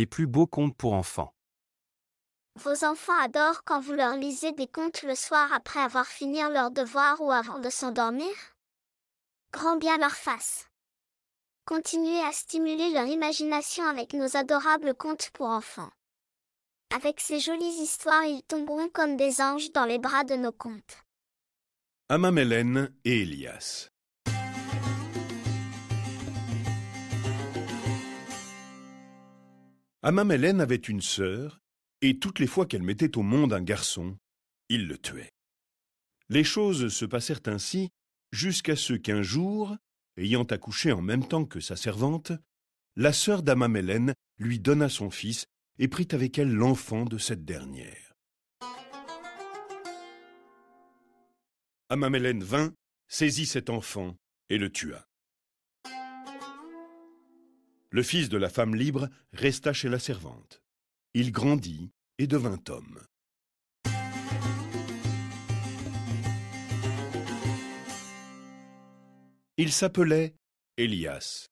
les plus beaux contes pour enfants. Vos enfants adorent quand vous leur lisez des contes le soir après avoir fini leurs devoirs ou avant de s'endormir? Grand bien leur fasse. Continuez à stimuler leur imagination avec nos adorables contes pour enfants. Avec ces jolies histoires, ils tomberont comme des anges dans les bras de nos contes. Amamélène et Élias. Amamélène avait une sœur, et toutes les fois qu'elle mettait au monde un garçon, il le tuait. Les choses se passèrent ainsi jusqu'à ce qu'un jour, ayant accouché en même temps que sa servante, la sœur d'Amamélène lui donna son fils et prit avec elle l'enfant de cette dernière. Amamélène vint, saisit cet enfant et le tua. Le fils de la femme libre resta chez la servante. Il grandit et devint homme. Il s'appelait Élias.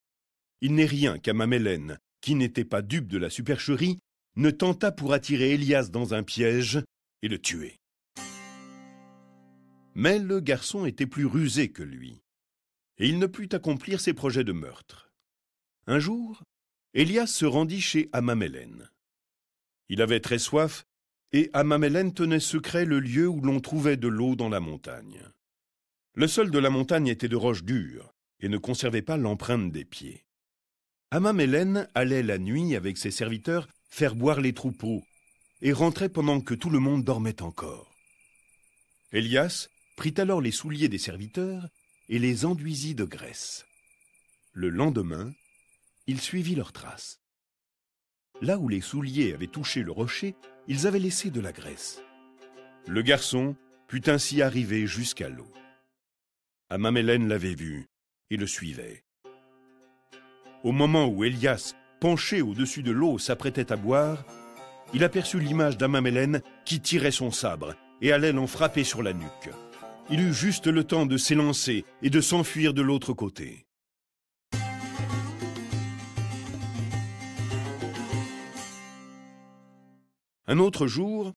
Il n'est rien qu'Amamélène, qui n'était pas dupe de la supercherie, ne tenta pour attirer Élias dans un piège et le tuer. Mais le garçon était plus rusé que lui, et il ne put accomplir ses projets de meurtre. Un jour, Élias se rendit chez Amamélène. Il avait très soif, et Amamélène tenait secret le lieu où l'on trouvait de l'eau dans la montagne. Le sol de la montagne était de roches dures, et ne conservait pas l'empreinte des pieds. Amamélène allait la nuit avec ses serviteurs faire boire les troupeaux, et rentrait pendant que tout le monde dormait encore. Élias prit alors les souliers des serviteurs et les enduisit de graisse. Le lendemain, il suivit leurs traces. Là où les souliers avaient touché le rocher, ils avaient laissé de la graisse. Le garçon put ainsi arriver jusqu'à l'eau. Amamélène l'avait vu et le suivait. Au moment où Élias, penché au-dessus de l'eau, s'apprêtait à boire, il aperçut l'image d'Amamélène qui tirait son sabre et allait l'en frapper sur la nuque. Il eut juste le temps de s'élancer et de s'enfuir de l'autre côté. Un autre jour,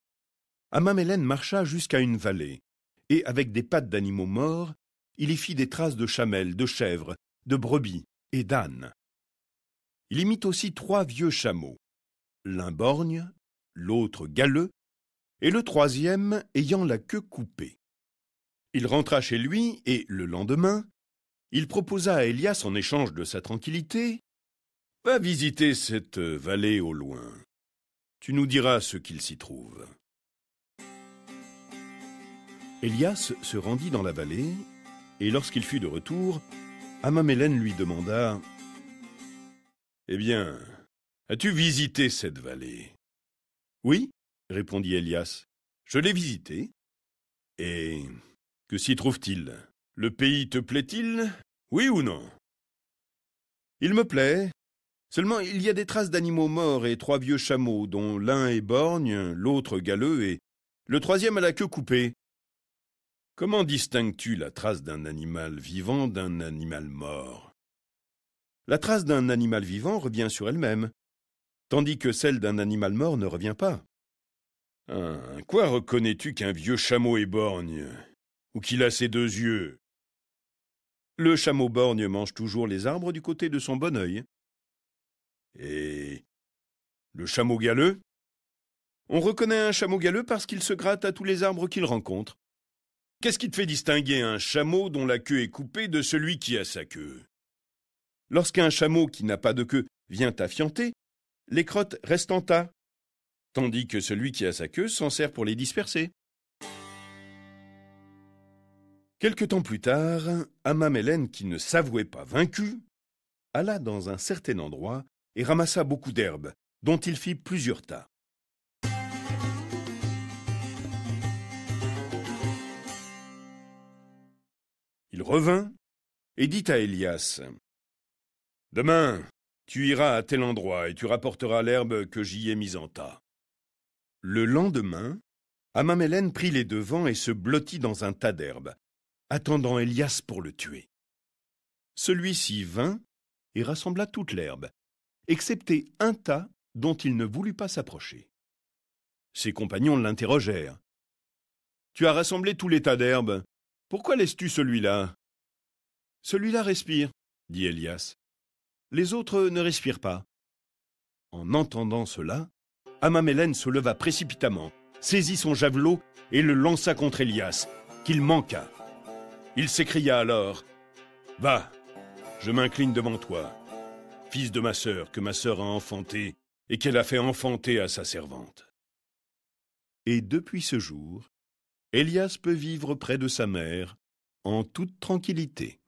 Amamélène marcha jusqu'à une vallée, et avec des pattes d'animaux morts, il y fit des traces de chamelles, de chèvres, de brebis et d'ânes. Il y mit aussi 3 vieux chameaux, l'un borgne, l'autre galeux, et le troisième ayant la queue coupée. Il rentra chez lui, et le lendemain, il proposa à Élias, en échange de sa tranquillité, « Va visiter cette vallée au loin. Tu nous diras ce qu'il s'y trouve. » Élias se rendit dans la vallée, et lorsqu'il fut de retour, Amamélène lui demanda « Eh bien, as-tu visité cette vallée ?»« Oui, répondit Élias, je l'ai visitée. »« Et que s'y trouve-t-il? Le pays te plaît-il? Oui ou non ?»« Il me plaît. Seulement, il y a des traces d'animaux morts et 3 vieux chameaux, dont l'un est borgne, l'autre galeux et le troisième a la queue coupée. Comment distingues-tu la trace d'un animal vivant d'un animal mort? La trace d'un animal vivant revient sur elle-même, tandis que celle d'un animal mort ne revient pas. Quoi reconnais-tu qu'un vieux chameau est borgne, ou qu'il a ses 2 yeux? Le chameau borgne mange toujours les arbres du côté de son bon œil. Et le chameau galeux? On reconnaît un chameau galeux parce qu'il se gratte à tous les arbres qu'il rencontre. Qu'est-ce qui te fait distinguer un chameau dont la queue est coupée de celui qui a sa queue? Lorsqu'un chameau qui n'a pas de queue vient à fienter, les crottes restent en tas, tandis que celui qui a sa queue s'en sert pour les disperser. Quelque temps plus tard, Amamélène, qui ne s'avouait pas vaincu, alla dans un certain endroit et ramassa beaucoup d'herbes, dont il fit plusieurs tas. Il revint et dit à Élias, « Demain, tu iras à tel endroit et tu rapporteras l'herbe que j'y ai mise en tas. » Le lendemain, Amamélène prit les devants et se blottit dans un tas d'herbes, attendant Élias pour le tuer. Celui-ci vint et rassembla toute l'herbe, excepté un tas dont il ne voulut pas s'approcher. Ses compagnons l'interrogèrent. « Tu as rassemblé tout les tas d'herbes. Pourquoi laisses-tu celui-là » ?« Celui-là respire, » dit Élias. « Les autres ne respirent pas. » En entendant cela, Amamélène se leva précipitamment, saisit son javelot et le lança contre Élias, qu'il manqua. Il s'écria alors : « Va, je m'incline devant toi, fils de ma sœur que ma sœur a enfanté et qu'elle a fait enfanter à sa servante. » Et depuis ce jour, Élias peut vivre près de sa mère en toute tranquillité.